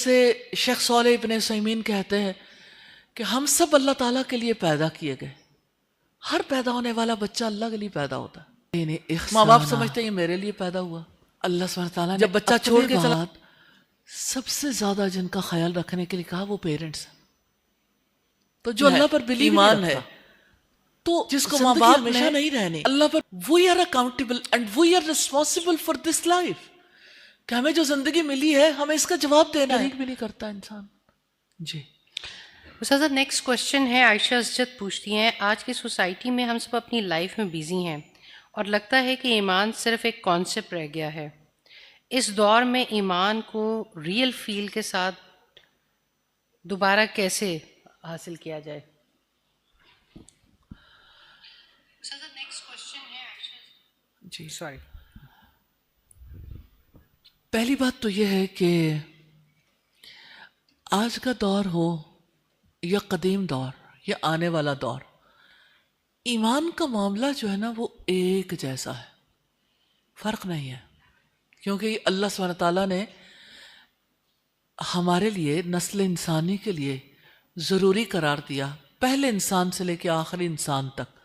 سے شیخ صالح ابن عثیمین کہتے ہیں کہ ہم سب اللہ تعالیٰ کے لیے پیدا کیے گئے. ہر پیدا ہونے والا بچہ اللہ کے لیے پیدا ہوتا ہے. ماں باپ سمجھتے ہیں یہ میرے لیے پیدا ہوا. اللہ سبحانہ تعالیٰ نے جب بچہ چھوڑ کے چلا سب سے زیادہ جن کا خیال رکھنے کے لیے کہا وہ پیرنٹس ہیں. تو جو اللہ پر بلیو ایمان ہے تو جس کو ماں باپ ہمیشہ نہیں رہنے اللہ پر we are accountable and we are responsible for this life کہ ہمیں جو زندگی ملی ہے ہمیں اس کا جواب دینا ہے. بھی نہیں کرتا انسان. جی استاذہ نیکسٹ کوشچن ہے. عائشہ اسجد پوچھتی ہیں آج کی سوسائٹی میں ہم سب اپنی لائف میں بیزی ہیں اور لگتا ہے کہ ایمان صرف ایک کانسیپٹ رہ گیا ہے. اس دور میں ایمان کو ریئل فیل کے ساتھ دوبارہ کیسے حاصل کیا جائے؟ جی سوری. پہلی بات تو یہ ہے کہ آج کا دور ہو یا قدیم دور یا آنے والا دور، ایمان کا معاملہ جو ہے نا وہ ایک جیسا ہے، فرق نہیں ہے. کیونکہ اللہ سبحانہ تعالیٰ نے ہمارے لیے نسل انسانی کے لیے ضروری قرار دیا. پہلے انسان سے لے کے آخری انسان تک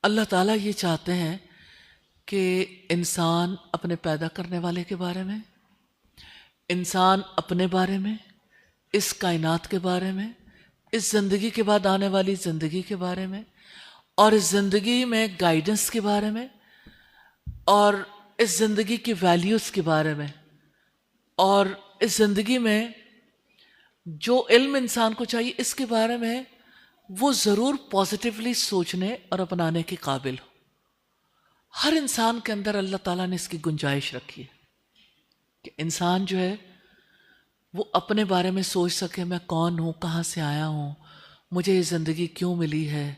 اللہ تعالیٰ یہ چاہتے ہیں کہ انسان اپنے پیدا کرنے والے کے بارے میں، انسان اپنے بارے میں، اس کائنات کے بارے میں، اس زندگی کے بعد آنے والی زندگی کے بارے میں، اور اس زندگی میں گائیڈنس کے بارے میں، اور اس زندگی کی ویلیوز کے بارے میں، اور اس زندگی میں جو علم انسان کو چاہیے اس کے بارے میں وہ ضرور پازیٹیولی سوچنے اور اپنانے کے قابل ہو. ہر انسان کے اندر اللہ تعالیٰ نے اس کی گنجائش رکھی ہے کہ انسان جو ہے وہ اپنے بارے میں سوچ سکے میں کون ہوں، کہاں سے آیا ہوں، مجھے یہ زندگی کیوں ملی ہے،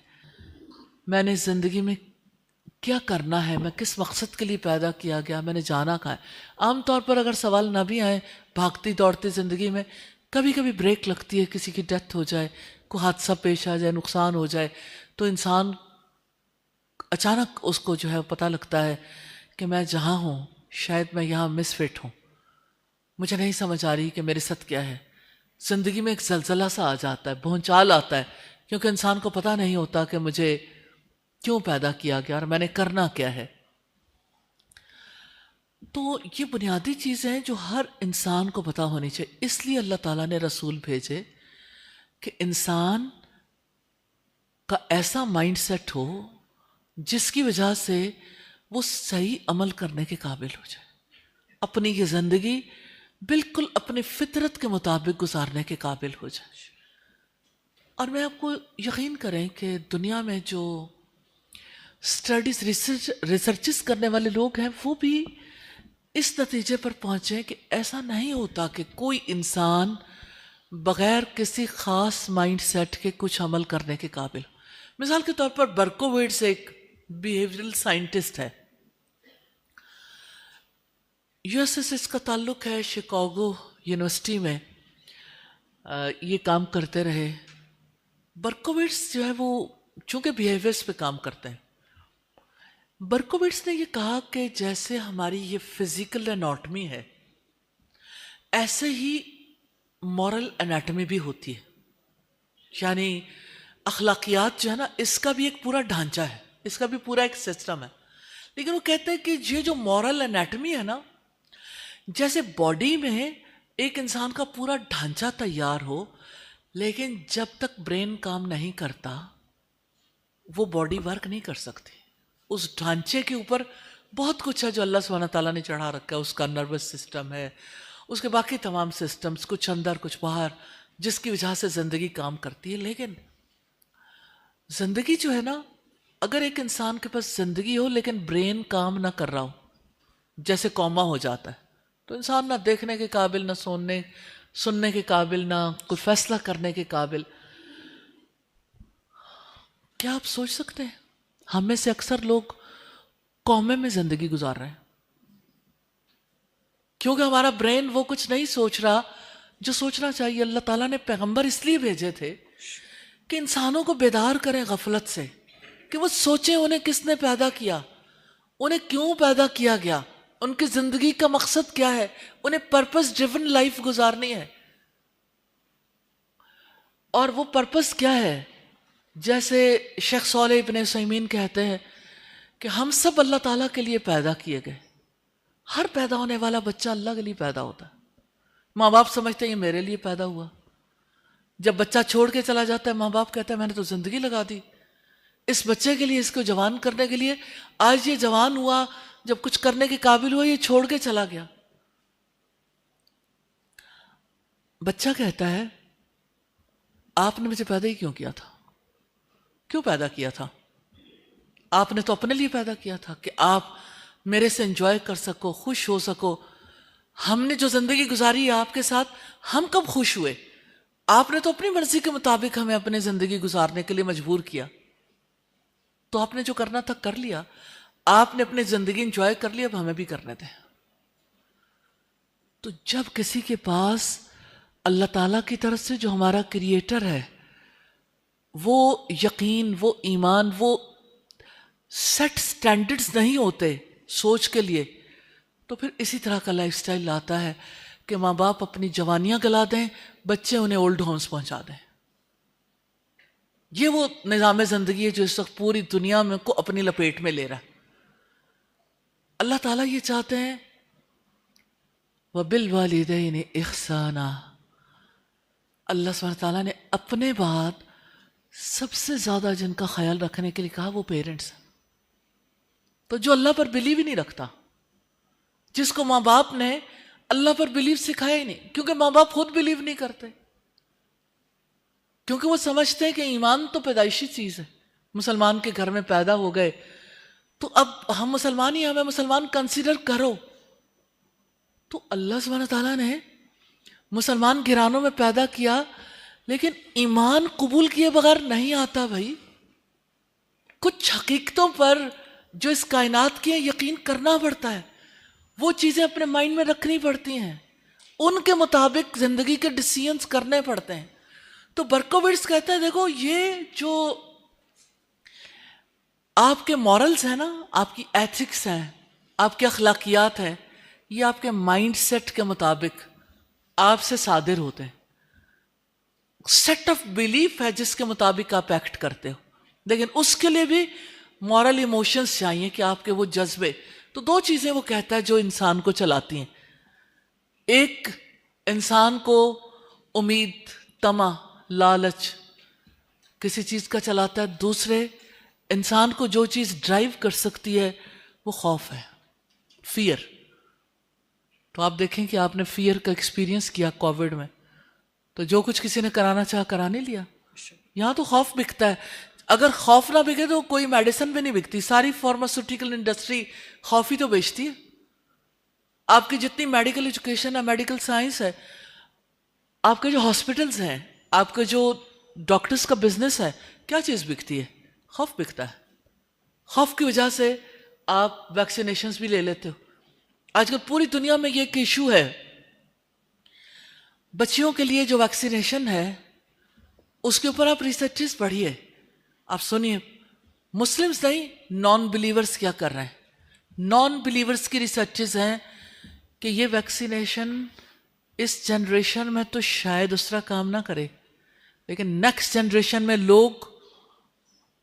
میں نے اس زندگی میں کیا کرنا ہے، میں کس مقصد کے لیے پیدا کیا گیا، میں نے جانا کہاں ہے. عام طور پر اگر سوال نہ بھی آئے بھاگتی دوڑتی زندگی میں کبھی کبھی بریک لگتی ہے، کسی کی ڈیتھ ہو جائے، کوئی حادثہ پیش آ جائے، نقصان ہو جائے تو انسان اچانک اس کو جو ہے پتہ لگتا ہے کہ میں جہاں ہوں شاید میں یہاں مس فٹ ہوں، مجھے نہیں سمجھ آ رہی کہ میرے ساتھ کیا ہے. زندگی میں ایک زلزلہ سا آ جاتا ہے، بھونچال آتا ہے، کیونکہ انسان کو پتہ نہیں ہوتا کہ مجھے کیوں پیدا کیا گیا اور میں نے کرنا کیا ہے. تو یہ بنیادی چیزیں ہیں جو ہر انسان کو پتہ ہونی چاہیے. اس لیے اللہ تعالیٰ نے رسول بھیجے کہ انسان کا ایسا مائنڈ سیٹ ہو جس کی وجہ سے وہ صحیح عمل کرنے کے قابل ہو جائے، اپنی یہ زندگی بالکل اپنی فطرت کے مطابق گزارنے کے قابل ہو جائے. اور میں آپ کو یقین کریں کہ دنیا میں جو اسٹڈیز ریسرچز کرنے والے لوگ ہیں وہ بھی اس نتیجے پر پہنچے کہ ایسا نہیں ہوتا کہ کوئی انسان بغیر کسی خاص مائنڈ سیٹ کے کچھ عمل کرنے کے قابل ہو. مثال کے طور پر برکوویٹس ایک بیہیویئرل سائنٹسٹ ہے، یو ایس ایس اس کا تعلق ہے شکاگو یونیورسٹی میں یہ کام کرتے رہے. برکوویٹس جو ہے وہ چونکہ بیہیویئرس پہ کام کرتے ہیں، برکوویٹس نے یہ کہا کہ جیسے ہماری یہ فزیکل اناٹمی ہے ایسے ہی مورل اناٹمی بھی ہوتی ہے. یعنی اخلاقیات جو ہے نا اس کا بھی ایک پورا ڈھانچہ ہے، اس کا بھی پورا ایک سسٹم ہے. لیکن وہ کہتے ہیں کہ یہ جو مورل اناٹمی ہے نا، جیسے باڈی میں ایک انسان کا پورا ڈھانچہ تیار ہو لیکن جب تک برین کام نہیں کرتا وہ باڈی ورک نہیں کر سکتی. اس ڈھانچے کے اوپر بہت کچھ ہے جو اللہ سبحانہ تعالیٰ نے چڑھا رکھا ہے. اس کا نروس سسٹم ہے، اس کے باقی تمام سسٹمز، کچھ اندر کچھ باہر، جس کی وجہ سے زندگی کام کرتی ہے. لیکن زندگی جو ہے نا، اگر ایک انسان کے پاس زندگی ہو لیکن برین کام نہ کر رہا ہو، جیسے کوما ہو جاتا ہے، تو انسان نہ دیکھنے کے قابل، نہ سننے کے قابل، نہ کوئی فیصلہ کرنے کے قابل. کیا آپ سوچ سکتے ہیں ہم میں سے اکثر لوگ کومے میں زندگی گزار رہے ہیں کیونکہ ہمارا برین وہ کچھ نہیں سوچ رہا جو سوچنا چاہیے. اللہ تعالیٰ نے پیغمبر اس لیے بھیجے تھے کہ انسانوں کو بیدار کریں غفلت سے، کہ وہ سوچیں انہیں کس نے پیدا کیا، انہیں کیوں پیدا کیا گیا، ان کی زندگی کا مقصد کیا ہے، انہیں پرپس ڈریون لائف گزارنی ہے. اور وہ پرپس کیا ہے؟ جیسے شیخ صالح ابن عثیمین کہتے ہیں کہ ہم سب اللہ تعالیٰ کے لیے پیدا کیے گئے. ہر پیدا ہونے والا بچہ اللہ کے لیے پیدا ہوتا ہے. ماں باپ سمجھتے ہیں یہ میرے لیے پیدا ہوا. جب بچہ چھوڑ کے چلا جاتا ہے ماں باپ کہتے ہیں میں نے تو زندگی لگا دی اس بچے کے لیے، اس کو جوان کرنے کے لیے. آج یہ جوان ہوا، جب کچھ کرنے کے قابل ہوا، یہ چھوڑ کے چلا گیا. بچہ کہتا ہے آپ نے مجھے پیدا ہی کیوں کیا تھا؟ کیوں پیدا کیا تھا؟ آپ نے تو اپنے لیے پیدا کیا تھا کہ آپ میرے سے انجوائے کر سکو، خوش ہو سکو. ہم نے جو زندگی گزاری ہے آپ کے ساتھ، ہم کب خوش ہوئے؟ آپ نے تو اپنی مرضی کے مطابق ہمیں اپنی زندگی گزارنے کے لیے مجبور کیا. تو آپ نے جو کرنا تھا کر لیا، آپ نے اپنی زندگی انجوائے کر لی، اب ہمیں بھی کرنے دیں. تو جب کسی کے پاس اللہ تعالیٰ کی طرف سے جو ہمارا کریٹر ہے وہ یقین، وہ ایمان، وہ سیٹ سٹینڈرڈز نہیں ہوتے سوچ کے لیے، تو پھر اسی طرح کا لائف سٹائل آتا ہے کہ ماں باپ اپنی جوانیاں گلا دیں، بچے انہیں اولڈ ہومز پہنچا دیں. یہ وہ نظام زندگی ہے جو اس وقت پوری دنیا میں کو اپنی لپیٹ میں لے رہا ہے. اللہ تعالیٰ یہ چاہتے ہیں وَبِالْوَالِدَيْنِ إِحْسَانًا. اللہ سبحانہ تعالیٰ نے اپنے بعد سب سے زیادہ جن کا خیال رکھنے کے لیے کہا وہ پیرنٹس ہیں. تو جو اللہ پر بلیو ہی نہیں رکھتا، جس کو ماں باپ نے اللہ پر بلیو سکھایا ہی نہیں، کیونکہ ماں باپ خود بلیو نہیں کرتے، کیونکہ وہ سمجھتے ہیں کہ ایمان تو پیدائشی چیز ہے. مسلمان کے گھر میں پیدا ہو گئے تو اب ہم مسلمان ہی، ہمیں مسلمان کنسیڈر کرو. تو اللہ سبحانہ تعالیٰ نے مسلمان گھرانوں میں پیدا کیا، لیکن ایمان قبول کیے بغیر نہیں آتا بھائی. کچھ حقیقتوں پر جو اس کائنات کی ہیں یقین کرنا پڑتا ہے، وہ چیزیں اپنے مائنڈ میں رکھنی پڑتی ہیں، ان کے مطابق زندگی کے ڈیسیژنز کرنے پڑتے ہیں. تو برکووٹس کہتا ہے دیکھو یہ جو آپ کے مورلز ہیں نا، آپ کی ایتھکس ہیں، آپ کے اخلاقیات ہیں، یہ آپ کے مائنڈ سیٹ کے مطابق آپ سے صادر ہوتے ہیں. سیٹ آف بلیف ہے جس کے مطابق آپ ایکٹ کرتے ہو، لیکن اس کے لیے بھی مورل ایموشنز چاہیے کہ آپ کے وہ جذبے. تو دو چیزیں وہ کہتا ہے جو انسان کو چلاتی ہیں. ایک انسان کو امید، طمع، لالچ کسی چیز کا چلاتا ہے. دوسرے انسان کو جو چیز ڈرائیو کر سکتی ہے وہ خوف ہے، فیئر. تو آپ دیکھیں کہ آپ نے فیئر کا ایکسپیرینس کیا کووڈ میں، تو جو کچھ کسی نے کرانا چاہا کرا نہیں لیا. یہاں تو خوف بکتا ہے. اگر خوف نہ بکے تو کوئی میڈیسن بھی نہیں بکتی. ساری فارماسیوٹیکل انڈسٹری خوف ہی تو بیچتی ہے. آپ کی جتنی میڈیکل ایجوکیشن ہے، میڈیکل سائنس ہے، آپ کے جو ہاسپٹلز ہیں، آپ کے جو ڈاکٹرز کا بزنس ہے، کیا چیز بکتی ہے؟ خوف بکتا ہے. خوف کی وجہ سے آپ ویکسینیشنز بھی لے لیتے ہو. آج کل پوری دنیا میں یہ ایک ایشو ہے. بچیوں کے لیے جو ویکسینیشن ہے اس کے اوپر آپ ریسرچز پڑھیے، آپ سنیے. مسلمز نہیں، نان بلیورز کیا کر رہے ہیں. نان بلیورز کی ریسرچز ہیں کہ یہ ویکسینیشن اس جنریشن میں تو شاید اس طرح کام نہ کرے، لیکن نیکسٹ جنریشن میں لوگ،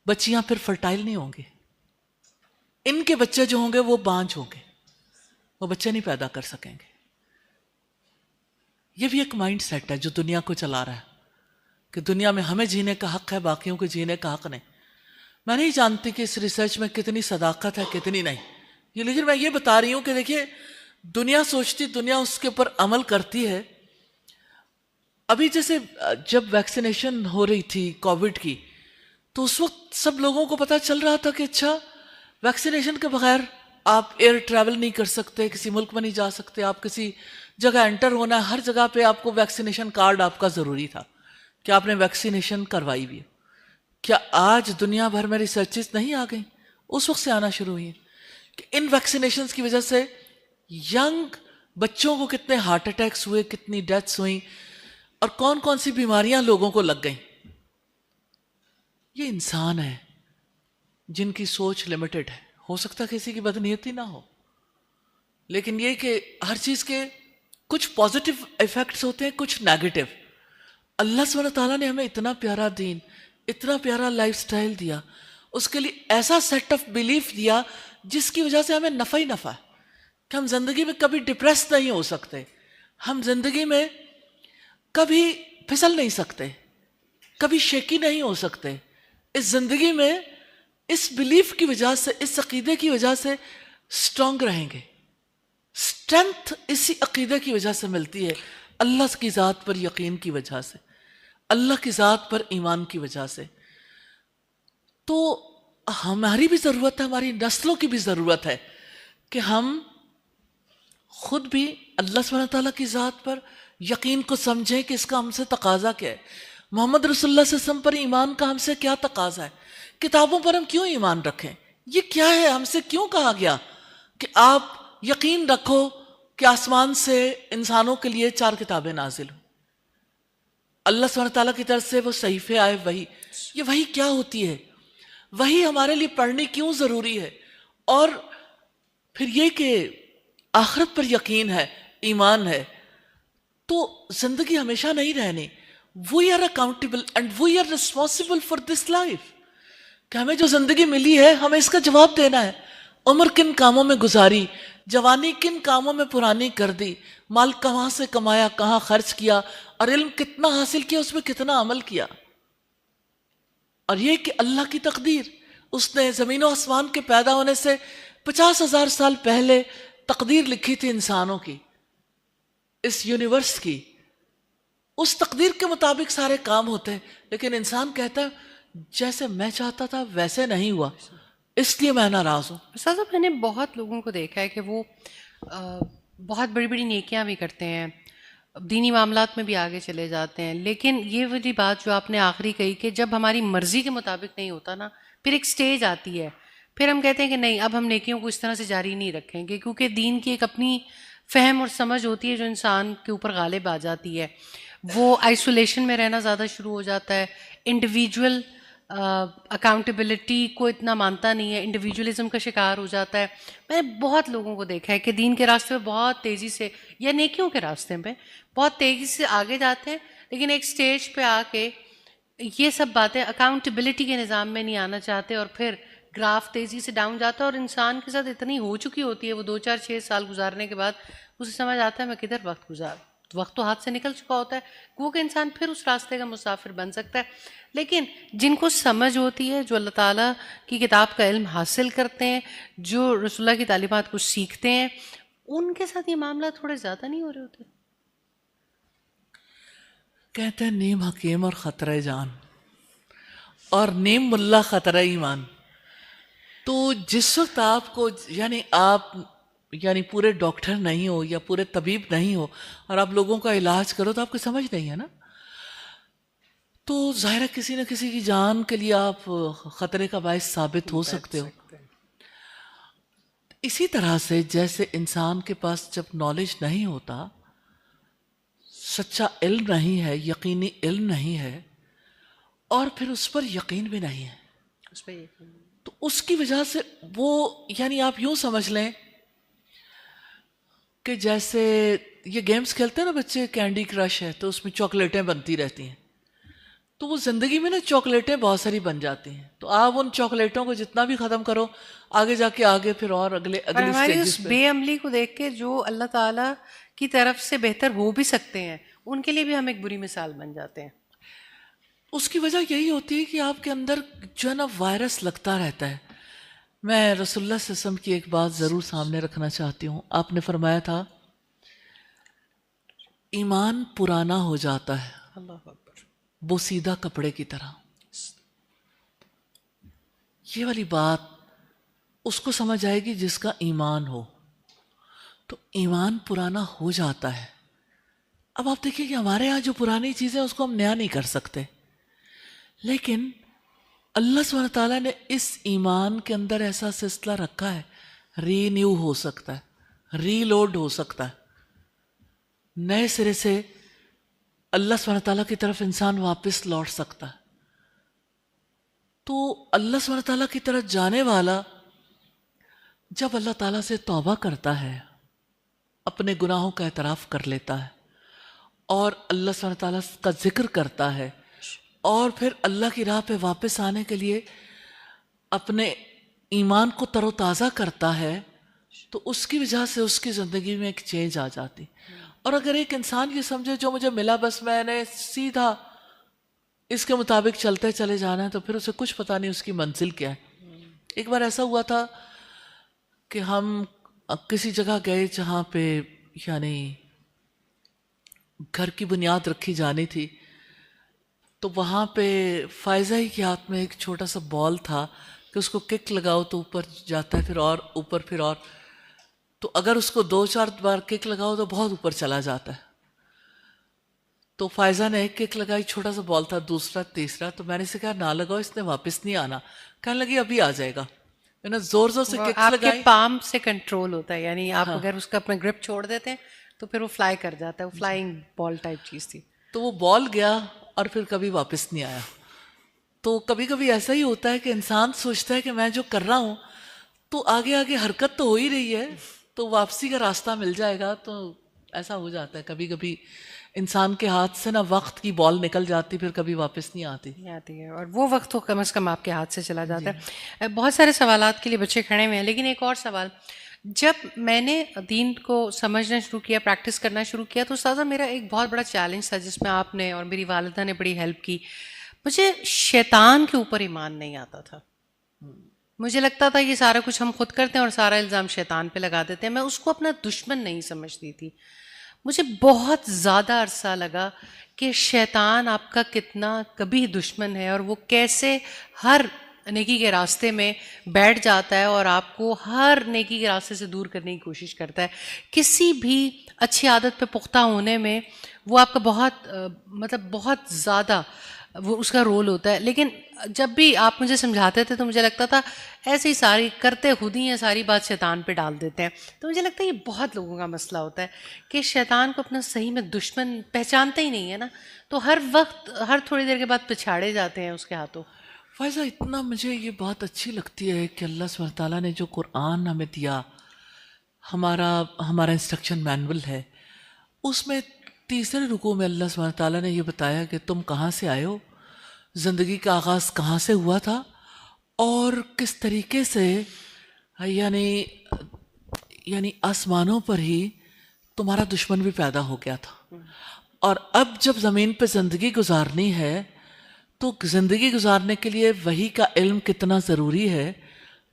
بچیاں پھر فرٹائل نہیں ہوں گے. ان کے بچے جو ہوں گے وہ بانجھ ہوں گے، وہ بچے نہیں پیدا کر سکیں گے. یہ بھی ایک مائنڈ سیٹ ہے جو دنیا کو چلا رہا ہے کہ دنیا میں ہمیں جینے کا حق ہے، باقیوں کو جینے کا حق نہیں. میں نہیں جانتی کہ اس ریسرچ میں کتنی صداقت ہے کتنی نہیں، لیکن میں یہ بتا رہی ہوں کہ دیکھیے دنیا سوچتی، دنیا اس کے اوپر عمل کرتی ہے. ابھی جیسے جب ویکسینیشن ہو رہی تھی کووڈ کی، تو اس وقت سب لوگوں کو پتہ چل رہا تھا کہ اچھا ویکسینیشن کے بغیر آپ ایئر ٹریول نہیں کر سکتے، کسی ملک میں نہیں جا سکتے، آپ کسی جگہ انٹر ہونا ہے، ہر جگہ پہ آپ کو ویکسینیشن کارڈ آپ کا ضروری تھا کہ آپ نے ویکسینیشن کروائی بھی. کیا آج دنیا بھر میں ریسرچز نہیں آ گئیں؟ اس وقت سے آنا شروع ہوئی ہیں کہ ان ویکسینیشنز کی وجہ سے ینگ بچوں کو کتنے ہارٹ اٹیکس ہوئے، کتنی ڈیتھس ہوئیں، اور کون کون سی بیماریاں لوگوں کو لگ گئیں. یہ انسان ہے جن کی سوچ لمیٹڈ ہے. ہو سکتا کسی کی بدنیتی نہ ہو، لیکن یہ کہ ہر چیز کے کچھ پازیٹیو ایفیکٹس ہوتے ہیں، کچھ نیگیٹو. اللہ سبحانہ تعالیٰ نے ہمیں اتنا پیارا دین، اتنا پیارا لائف سٹائل دیا، اس کے لیے ایسا سیٹ آف بلیف دیا جس کی وجہ سے ہمیں نفع ہی نفع ہے کہ ہم زندگی میں کبھی ڈپریس نہیں ہو سکتے، ہم زندگی میں کبھی پھسل نہیں سکتے، کبھی شیکی نہیں ہو سکتے. اس زندگی میں اس بلیف کی وجہ سے، اس عقیدے کی وجہ سے اسٹرانگ رہیں گے. اسٹرینتھ اسی عقیدے کی وجہ سے ملتی ہے، اللہ کی ذات پر یقین کی وجہ سے، اللہ کی ذات پر ایمان کی وجہ سے. تو ہماری بھی ضرورت ہے، ہماری نسلوں کی بھی ضرورت ہے کہ ہم خود بھی اللہ سبحانہ تعالیٰ کی ذات پر یقین کو سمجھیں کہ اس کا ہم سے تقاضا کیا ہے. محمد رسول اللہ صلی اللہ علیہ وسلم پر ایمان کا ہم سے کیا تقاضا ہے؟ کتابوں پر ہم کیوں ایمان رکھیں؟ یہ کیا ہے؟ ہم سے کیوں کہا گیا کہ آپ یقین رکھو کہ آسمان سے انسانوں کے لیے 4 کتابیں نازل ہوں، اللہ سبحانہ تعالیٰ کی طرف سے وہ صحیفے آئے، وحی. یہ وحی کیا ہوتی ہے؟ وحی ہمارے لیے پڑھنی کیوں ضروری ہے؟ اور پھر یہ کہ آخرت پر یقین ہے، ایمان ہے، تو زندگی ہمیشہ نہیں رہنی. We are accountable and we are responsible for this life. کہ ہمیں جو زندگی ملی ہے ہمیں اس کا جواب دینا ہے. عمر کن کاموں میں گزاری، جوانی کن کاموں میں پرانی کر دی، مال کہاں سے کمایا، کہاں خرچ کیا، اور علم کتنا حاصل کیا، اس میں کتنا عمل کیا. اور یہ کہ اللہ کی تقدیر، اس نے زمین و آسمان کے پیدا ہونے سے 50,000 سال پہلے تقدیر لکھی تھی انسانوں کی، اس یونیورس کی. اس تقدیر کے مطابق سارے کام ہوتے ہیں، لیکن انسان کہتا ہے جیسے میں چاہتا تھا ویسے نہیں ہوا، اس لیے میں ناراض ہوں. استاد صاحب، میں نے بہت لوگوں کو دیکھا ہے کہ وہ بہت بڑی بڑی نیکیاں بھی کرتے ہیں، دینی معاملات میں بھی آگے چلے جاتے ہیں، لیکن یہ والی بات جو آپ نے آخری کہی کہ جب ہماری مرضی کے مطابق نہیں ہوتا نا، پھر ایک سٹیج آتی ہے، پھر ہم کہتے ہیں کہ نہیں، اب ہم نیکیوں کو اس طرح سے جاری نہیں رکھیں گے، کیونکہ دین کی ایک اپنی فہم اور سمجھ ہوتی ہے جو انسان کے اوپر غالب آ جاتی ہے. وہ آئسولیشن میں رہنا زیادہ شروع ہو جاتا ہے، انڈیویجول اکاؤنٹیبلٹی کو اتنا مانتا نہیں ہے، انڈیویجولزم کا شکار ہو جاتا ہے. میں نے بہت لوگوں کو دیکھا ہے کہ دین کے راستے پہ بہت تیزی سے، یا نیکیوں کے راستے پہ بہت تیزی سے آگے جاتے ہیں، لیکن ایک سٹیج پہ آ کے یہ سب باتیں اکاؤنٹیبلٹی کے نظام میں نہیں آنا چاہتے، اور پھر گراف تیزی سے ڈاؤن جاتا ہے، اور انسان کے ساتھ اتنی ہو چکی ہوتی ہے وہ 2 4 6 سال گزارنے کے بعد اسے سمجھ آتا ہے میں کدھر وقت تو ہاتھ سے نکل چکا ہوتا ہے، وہ کہ انسان پھر اس راستے کا مسافر بن سکتا ہے. لیکن جن کو سمجھ ہوتی ہے، جو اللہ تعالیٰ کی کتاب کا علم حاصل کرتے ہیں، جو رسول اللہ کی تعلیمات کو سیکھتے ہیں، ان کے ساتھ یہ معاملہ تھوڑے زیادہ نہیں ہو رہے ہوتے. کہتے ہیں نیم حکیم اور خطرہ جان، اور نیم ملا خطرہ ایمان. تو جس وقت آپ کو یعنی پورے ڈاکٹر نہیں ہو یا پورے طبیب نہیں ہو اور آپ لوگوں کا علاج کرو تو آپ کو سمجھ نہیں ہے نا، تو ظاہر ہے کسی نہ کسی کی جان کے لیے آپ خطرے کا باعث ثابت ہو سکتے ہو. اسی طرح سے جیسے انسان کے پاس جب نالج نہیں ہوتا، سچا علم نہیں ہے، یقینی علم نہیں ہے، اور پھر اس پر یقین بھی نہیں ہے، اس پہ یقین، تو اس کی وجہ سے وہ یعنی آپ یوں سمجھ لیں کہ جیسے یہ گیمز کھیلتے ہیں نا بچے، کینڈی کرش ہے تو اس میں چاکلیٹیں بنتی رہتی ہیں، تو وہ زندگی میں نا چاکلیٹیں بہت ساری بن جاتی ہیں، تو آپ ان چاکلیٹوں کو جتنا بھی ختم کرو، آگے جا کے آگے پھر اور اگلی ہماری اس سٹیجز پہ. بے عملی کو دیکھ کے جو اللہ تعالیٰ کی طرف سے بہتر ہو بھی سکتے ہیں، ان کے لیے بھی ہم ایک بری مثال بن جاتے ہیں. اس کی وجہ یہی ہوتی ہے کہ آپ کے اندر جو ہے نا وائرس لگتا رہتا ہے. میں رسول اللہ صلی اللہ علیہ وسلم کی ایک بات ضرور سامنے رکھنا چاہتی ہوں. آپ نے فرمایا تھا ایمان پرانا ہو جاتا ہے اللہ اکبر، بوسیدہ کپڑے کی طرح. یہ والی بات اس کو سمجھ آئے گی جس کا ایمان ہو. تو ایمان پرانا ہو جاتا ہے. اب آپ دیکھیں کہ ہمارے ہاں جو پرانی چیزیں اس کو ہم نیا نہیں کر سکتے، لیکن اللہ سبحانہ تعالیٰ نے اس ایمان کے اندر ایسا سلسلہ رکھا ہے، ری نیو ہو سکتا ہے، ری لوڈ ہو سکتا ہے، نئے سرے سے اللہ سبحانہ تعالیٰ کی طرف انسان واپس لوٹ سکتا ہے. تو اللہ سبحانہ تعالیٰ کی طرف جانے والا جب اللہ تعالیٰ سے توبہ کرتا ہے، اپنے گناہوں کا اعتراف کر لیتا ہے اور اللہ سبحانہ تعالیٰ کا ذکر کرتا ہے اور پھر اللہ کی راہ پہ واپس آنے کے لیے اپنے ایمان کو تر و تازہ کرتا ہے تو اس کی وجہ سے اس کی زندگی میں ایک چینج آ جاتی. اور اگر ایک انسان یہ سمجھے جو مجھے ملا بس میں نے سیدھا اس کے مطابق چلتے چلے جانا ہے تو پھر اسے کچھ پتہ نہیں اس کی منزل کیا ہے. ایک بار ایسا ہوا تھا کہ ہم کسی جگہ گئے جہاں پہ یعنی گھر کی بنیاد رکھی جانی تھی، تو وہاں پہ فائزہ ہی کے ہاتھ میں ایک چھوٹا سا بال تھا کہ اس کو کک لگاؤ تو اوپر جاتا ہے، پھر اور اوپر، پھر اور. تو اگر اس کو 2-4 بار کک لگاؤ تو بہت اوپر چلا جاتا ہے. تو فائزہ نے ایک کک لگائی، چھوٹا سا بال تھا، دوسرا، تیسرا. تو میں نے اسے کہا نہ لگاؤ، اس نے واپس نہیں آنا. کہنے لگی ابھی آ جائے گا. میں نے زور زور سے ککس آپ کے لگائی. پام سے کنٹرول ہوتا ہے، یعنی آپ اگر اس کا اپنا گرپ چھوڑ دیتے ہیں تو پھر وہ فلائی کر جاتا ہے. وہ فلائنگ بال ٹائپ چیز تھی. تو وہ بال گیا اور پھر کبھی واپس نہیں آیا. تو کبھی کبھی ایسا ہی ہوتا ہے کہ انسان سوچتا ہے کہ میں جو کر رہا ہوں تو آگے آگے حرکت تو ہو ہی رہی ہے تو واپسی کا راستہ مل جائے گا. تو ایسا ہو جاتا ہے کبھی کبھی انسان کے ہاتھ سے نا وقت کی بال نکل جاتی، پھر کبھی واپس نہیں آتی ہے، اور وہ وقت تو کم از کم آپ کے ہاتھ سے چلا جاتا ہے. بہت سارے سوالات کے لیے بچے کھڑے ہوئے ہیں، لیکن ایک اور سوال. جب میں نے دین کو سمجھنا شروع کیا، پریکٹس کرنا شروع کیا، تو استاذہ میرا ایک بہت بڑا چیلنج تھا جس میں آپ نے اور میری والدہ نے بڑی ہیلپ کی. مجھے شیطان کے اوپر ایمان نہیں آتا تھا. مجھے لگتا تھا یہ سارا کچھ ہم خود کرتے ہیں اور سارا الزام شیطان پہ لگا دیتے ہیں. میں اس کو اپنا دشمن نہیں سمجھتی تھی. مجھے بہت زیادہ عرصہ لگا کہ شیطان آپ کا کتنا کبھی دشمن ہے اور وہ کیسے ہر نیکی کے راستے میں بیٹھ جاتا ہے اور آپ کو ہر نیکی کے راستے سے دور کرنے کی کوشش کرتا ہے. کسی بھی اچھی عادت پہ پختہ ہونے میں وہ آپ کا بہت مطلب بہت زیادہ وہ اس کا رول ہوتا ہے. لیکن جب بھی آپ مجھے سمجھاتے تھے تو مجھے لگتا تھا ایسے ہی ساری کرتے خود ہی ہیں، ساری بات شیطان پہ ڈال دیتے ہیں. تو مجھے لگتا ہے یہ بہت لوگوں کا مسئلہ ہوتا ہے کہ شیطان کو اپنا صحیح میں دشمن پہچانتے ہی نہیں ہے نا، تو ہر وقت ہر تھوڑی دیر کے بعد پچھاڑے جاتے ہیں اس کے ہاتھوں. فائزہ اتنا مجھے یہ بات اچھی لگتی ہے کہ اللہ سبحانہ تعالیٰ نے جو قرآن ہمیں دیا، ہمارا انسٹرکشن مینول ہے، اس میں تیسرے رکوع میں اللہ سبحانہ تعالیٰ نے یہ بتایا کہ تم کہاں سے آئے ہو، زندگی کا آغاز کہاں سے ہوا تھا اور کس طریقے سے یعنی آسمانوں پر ہی تمہارا دشمن بھی پیدا ہو گیا تھا. اور اب جب زمین پہ زندگی گزارنی ہے تو زندگی گزارنے کے لیے وحی کا علم کتنا ضروری ہے.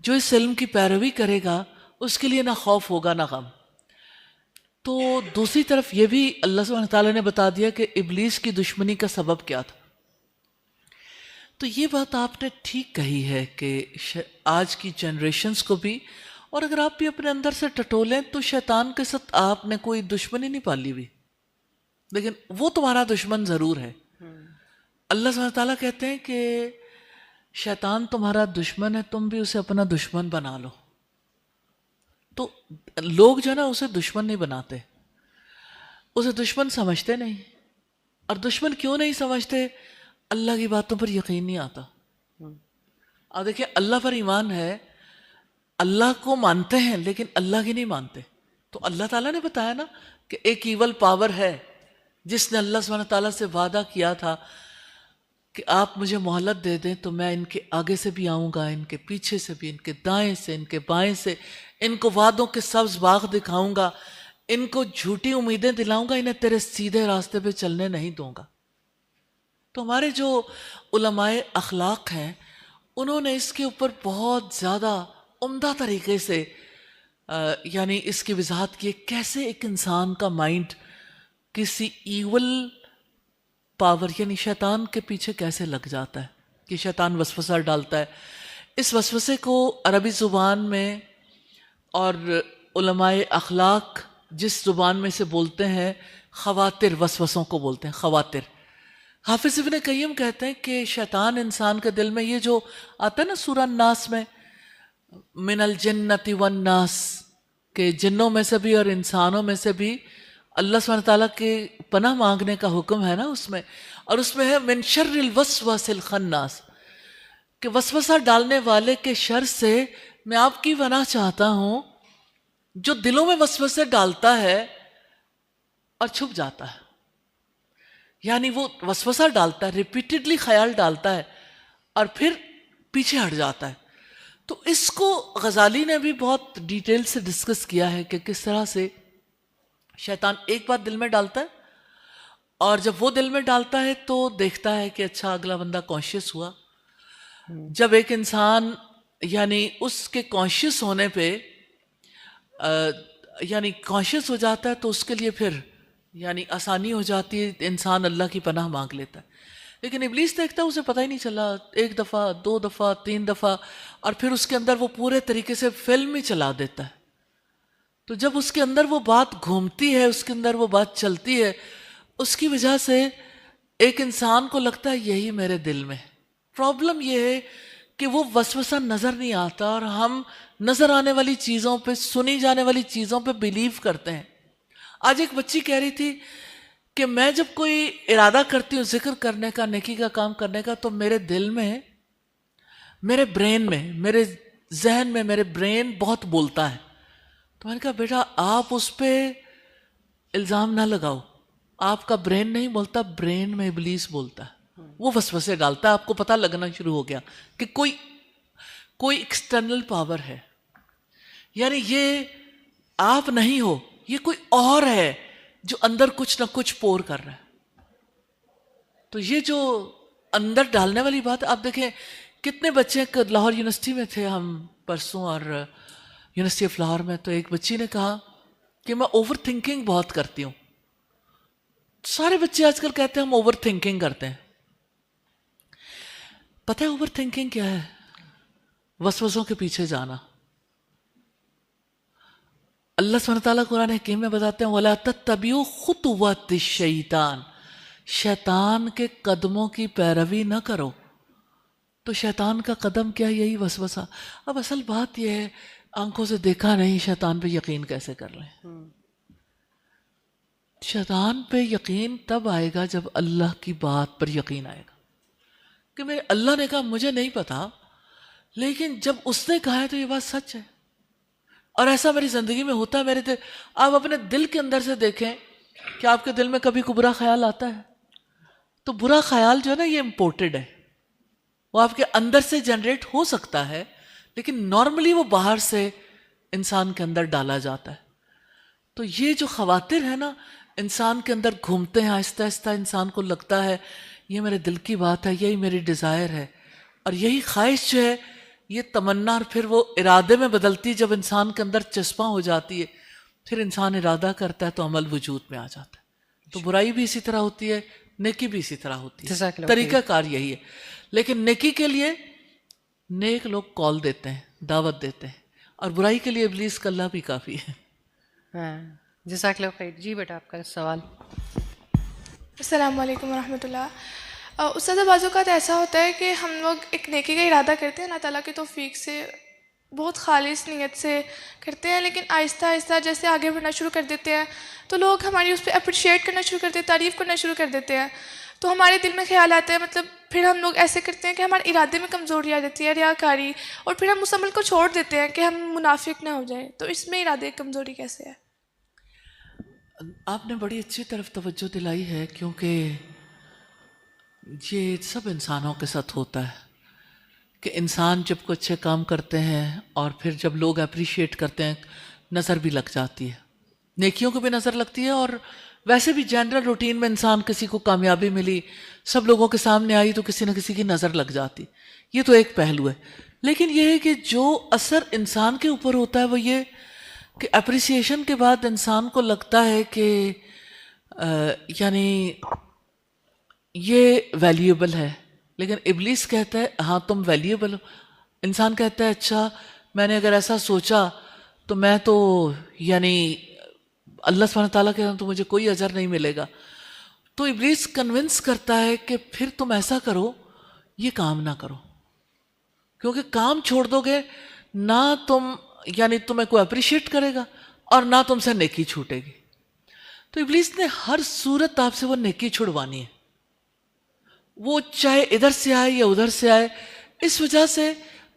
جو اس علم کی پیروی کرے گا اس کے لیے نہ خوف ہوگا نہ غم. تو دوسری طرف یہ بھی اللہ سبحانہ تعالیٰ نے بتا دیا کہ ابلیس کی دشمنی کا سبب کیا تھا. تو یہ بات آپ نے ٹھیک کہی ہے کہ آج کی جنریشنز کو بھی، اور اگر آپ بھی اپنے اندر سے ٹٹولیں تو شیطان کے ساتھ آپ نے کوئی دشمنی نہیں پالی ہوئی، لیکن وہ تمہارا دشمن ضرور ہے. اللہ سبحانہ تعالیٰ کہتے ہیں کہ شیطان تمہارا دشمن ہے، تم بھی اسے اپنا دشمن بنا لو. تو لوگ جو ہے نا اسے دشمن نہیں بناتے، اسے دشمن سمجھتے نہیں. اور دشمن کیوں نہیں سمجھتے؟ اللہ کی باتوں پر یقین نہیں آتا. اور دیکھیں اللہ پر ایمان ہے، اللہ کو مانتے ہیں لیکن اللہ کی نہیں مانتے. تو اللہ تعالیٰ نے بتایا نا کہ ایک ایول پاور ہے جس نے اللہ سبحانہ تعالیٰ سے وعدہ کیا تھا کہ آپ مجھے مہلت دے دیں تو میں ان کے آگے سے بھی آؤں گا، ان کے پیچھے سے بھی، ان کے دائیں سے، ان کے بائیں سے، ان کو وعدوں کے سبز باغ دکھاؤں گا، ان کو جھوٹی امیدیں دلاؤں گا، انہیں تیرے سیدھے راستے پہ چلنے نہیں دوں گا. تو ہمارے جو علماء اخلاق ہیں انہوں نے اس کے اوپر بہت زیادہ عمدہ طریقے سے یعنی اس کی وضاحت کی کیسے ایک انسان کا مائنڈ کسی ایول پاور یعنی شیطان کے پیچھے کیسے لگ جاتا ہے کہ شیطان وسوسہ ڈالتا ہے. اس وسوسے کو عربی زبان میں اور علماء اخلاق جس زبان میں سے بولتے ہیں خواطر، وسوسوں کو بولتے ہیں خواطر. حافظ ابن قیم کہتے ہیں کہ شیطان انسان کے دل میں یہ جو آتا ہے نا سورہ الناس میں من الجنت والناس، کہ جنوں میں سے بھی اور انسانوں میں سے بھی اللہ سبحانہ تعالیٰ کے پناہ مانگنے کا حکم ہے نا اس میں، اور اس میں ہے من شر الوسوس الخناس، کہ وسوسہ ڈالنے والے کے شر سے میں آپ کی پناہ چاہتا ہوں جو دلوں میں وسوسے ڈالتا ہے اور چھپ جاتا ہے. یعنی وہ وسوسہ ڈالتا ہے، ریپیٹڈلی خیال ڈالتا ہے اور پھر پیچھے ہٹ جاتا ہے. تو اس کو غزالی نے بھی بہت ڈیٹیل سے ڈسکس کیا ہے کہ کس طرح سے شیطان ایک بات دل میں ڈالتا ہے، اور جب وہ دل میں ڈالتا ہے تو دیکھتا ہے کہ اچھا اگلا بندہ کانشیس ہوا. جب ایک انسان یعنی اس کے کانشیس ہونے پہ یعنی کانشیس ہو جاتا ہے تو اس کے لیے پھر یعنی آسانی ہو جاتی ہے، انسان اللہ کی پناہ مانگ لیتا ہے. لیکن ابلیس دیکھتا ہے اسے پتہ ہی نہیں چلا، ایک دفعہ، دو دفعہ، تین دفعہ، اور پھر اس کے اندر وہ پورے طریقے سے فلم ہی چلا دیتا ہے. تو جب اس کے اندر وہ بات گھومتی ہے، اس کے اندر وہ بات چلتی ہے، اس کی وجہ سے ایک انسان کو لگتا ہے یہی میرے دل میں. پرابلم یہ ہے کہ وہ وسوسہ نظر نہیں آتا اور ہم نظر آنے والی چیزوں پہ، سنی جانے والی چیزوں پہ بلیو کرتے ہیں. آج ایک بچی کہہ رہی تھی کہ میں جب کوئی ارادہ کرتی ہوں ذکر کرنے کا، نیکی کا کام کرنے کا، تو میرے دل میں، میرے برین میں، میرے ذہن میں میرے برین بہت بولتا ہے. تو میں نے کہا بیٹا آپ اس پہ الزام نہ لگاؤ، آپ کا برین نہیں بولتا، برین میں ابلیس بولتا ہے، وہ وسوسے ڈالتا ہے. آپ کو پتہ لگنا شروع ہو گیا کہ کوئی ایکسٹرنل پاور ہے، یعنی یہ آپ نہیں ہو، یہ کوئی اور ہے جو اندر کچھ نہ کچھ پور کر رہا ہے. تو یہ جو اندر ڈالنے والی بات، آپ دیکھیں کتنے بچے لاہور یونیورسٹی میں تھے ہم پرسوں، اور یونیورسٹی آف لاہور میں، تو ایک بچی نے کہا کہ میں اوور تھنکنگ بہت کرتی ہوں. سارے بچے آج کل کہتے ہیں ہم اوور تھنکنگ کرتے ہیں. پتہ ہے اوور تھنکنگ کیا ہے؟ وسوسوں کے پیچھے جانا. اللہ سبحانہ تعالیٰ قرآن حکیم میں بتاتے ہیں وَلَا تَتَّبِعُوا خُطُوَاتِ الشَّیطان، شیطان کے قدموں کی پیروی نہ کرو. تو شیطان کا قدم کیا؟ یہی وسوسہ. اب اصل بات یہ ہے آنکھوں سے دیکھا نہیں، شیطان پہ یقین کیسے کر لیں؟ شیطان پہ یقین تب آئے گا جب اللہ کی بات پر یقین آئے گا کہ میرے اللہ نے کہا، مجھے نہیں پتا لیکن جب اس نے کہا ہے تو یہ بات سچ ہے. اور ایسا میری زندگی میں ہوتا ہے. میرے دل، آپ اپنے دل کے اندر سے دیکھیں کہ آپ کے دل میں کبھی کوئی برا خیال آتا ہے تو برا خیال جو ہے نا یہ امپورٹڈ ہے، وہ آپ کے اندر سے جنریٹ ہو سکتا ہے لیکن نارملی وہ باہر سے انسان کے اندر ڈالا جاتا ہے. تو یہ جو خواطر ہے نا انسان کے اندر گھومتے ہیں، آہستہ آہستہ انسان کو لگتا ہے یہ میرے دل کی بات ہے، یہی میری ڈیزائر ہے، اور یہی خواہش جو ہے یہ تمنا، اور پھر وہ ارادے میں بدلتی. جب انسان کے اندر چسپاں ہو جاتی ہے پھر انسان ارادہ کرتا ہے تو عمل وجود میں آ جاتا ہے. تو برائی بھی اسی طرح ہوتی ہے، نیکی بھی اسی طرح ہوتی ہے. طریقہ کار یہی ہے. لیکن نیکی کے لیے نیک لوگ کال دیتے ہیں، دعوت دیتے ہیں، اور برائی کے لیے ابلیس کا اللہ بھی کافی ہے. جزاک اللہ خیر. جی بیٹا آپ کا سوال. السلام علیکم ورحمۃ اللہ. استاد بعض اوقات ایسا ہوتا ہے کہ ہم لوگ ایک نیکی کا ارادہ کرتے ہیں اللہ تعالیٰ کی توفیق سے، بہت خالص نیت سے کرتے ہیں، لیکن آہستہ آہستہ جیسے آگے بڑھنا شروع کر دیتے ہیں تو لوگ ہماری اس پہ اپریشیٹ کرنا شروع کر دیتے ہیں، تعریف کرنا شروع کر دیتے ہیں. تو ہمارے دل میں خیال آتا ہے، مطلب پھر ہم لوگ ایسے کرتے ہیں کہ ہمارے ارادے میں کمزوری آ جاتی ہے، ریاکاری، اور پھر ہم اس عمل کو چھوڑ دیتے ہیں کہ ہم منافق نہ ہو جائیں. تو اس میں ارادے کی کمزوری کیسے ہے؟ آپ نے بڑی اچھی طرف توجہ دلائی ہے، کیونکہ یہ سب انسانوں کے ساتھ ہوتا ہے کہ انسان جب کوئی اچھے کام کرتے ہیں اور پھر جب لوگ اپریشیٹ کرتے ہیں نظر بھی لگ جاتی ہے، نیکیوں کو بھی نظر لگتی ہے، اور ویسے بھی جنرل روٹین میں انسان کسی کو کامیابی ملی، سب لوگوں کے سامنے آئی تو کسی نہ کسی کی نظر لگ جاتی. یہ تو ایک پہلو ہے. لیکن یہ ہے کہ جو اثر انسان کے اوپر ہوتا ہے وہ یہ کہ اپریسیشن کے بعد انسان کو لگتا ہے کہ یعنی یہ ویلیوبل ہے، لیکن ابلیس کہتا ہے ہاں تم ویلیوبل ہو. انسان کہتا ہے اچھا میں نے اگر ایسا سوچا تو میں تو یعنی اللہ سبحانہ تعالیٰ کے تو مجھے کوئی اجر نہیں ملے گا. تو ابلیس کنونس کرتا ہے کہ پھر تم ایسا کرو، یہ کام نہ کرو، کیونکہ کام چھوڑ دو گے نہ تم یعنی تمہیں کوئی اپریشیٹ کرے گا اور نہ تم سے نیکی چھوٹے گی. تو ابلیس نے ہر صورت آپ سے وہ نیکی چھڑوانی ہے، وہ چاہے ادھر سے آئے یا ادھر سے آئے. اس وجہ سے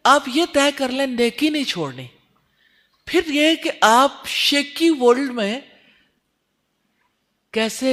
آپ یہ طے کر لیں نیکی نہیں چھوڑنی. پھر یہ کہ آپ شیکی ورلڈ میں کیسے